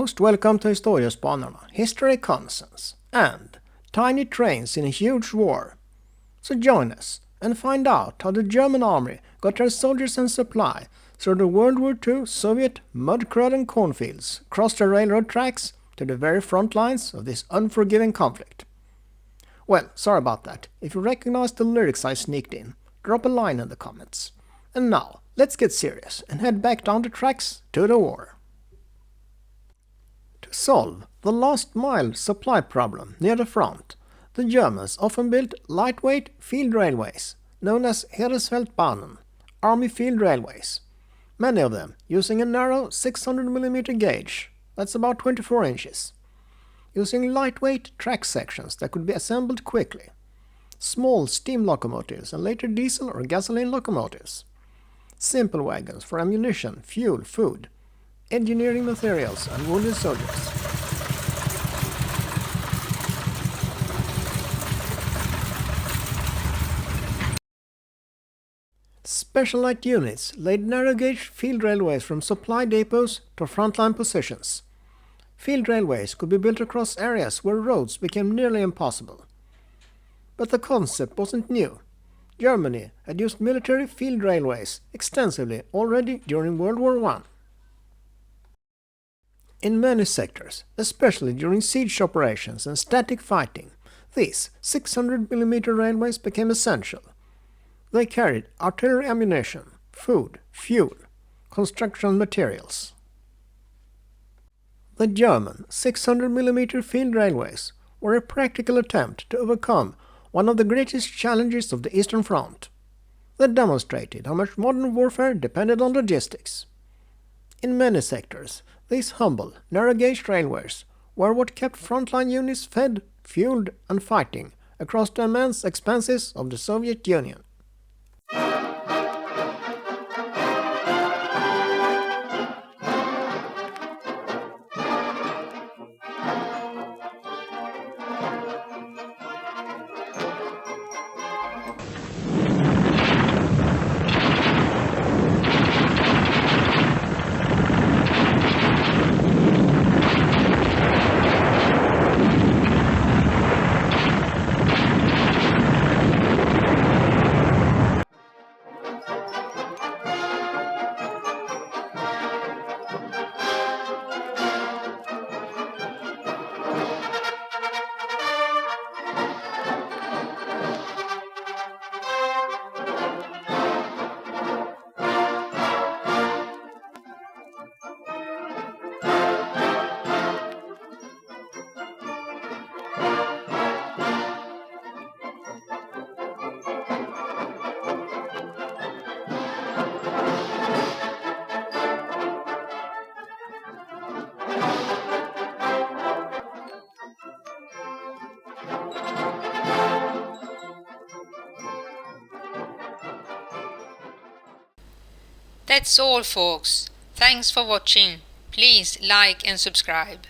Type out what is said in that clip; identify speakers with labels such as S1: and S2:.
S1: Most welcome to Historiespanarna, History Consens, and Tiny Trains in a Huge War. So join us and find out how the German army got their soldiers and supply through the World War II Soviet mud, crud and cornfields, across the railroad tracks to the very front lines of this unforgiving conflict. Well, sorry about that. If you recognize the lyrics I sneaked in, drop a line in the comments. And now, let's get serious and head back down the tracks to the war. To solve the last mile supply problem near the front, the Germans often built lightweight field railways, known as Heeresfeldbahnen, army field railways, many of them using a narrow 600mm gauge, that's about 24 inches, using lightweight track sections that could be assembled quickly, small steam locomotives and later diesel or gasoline locomotives, simple wagons for ammunition, fuel, food, engineering materials and wounded soldiers. Special light units laid narrow-gauge field railways from supply depots to frontline positions. Field railways could be built across areas where roads became nearly impossible. But the concept wasn't new. Germany had used military field railways extensively already during World War I. In many sectors, especially during siege operations and static fighting, these 600mm railways became essential. They carried artillery ammunition, food, fuel, construction materials. The German 600mm field railways were a practical attempt to overcome one of the greatest challenges of the Eastern Front. They demonstrated how much modern warfare depended on logistics. In many sectors, these humble, narrow-gauge railways were what kept frontline units fed, fueled and fighting across the immense expanses of the Soviet Union.
S2: That's all folks. Thanks for watching. Please like and subscribe.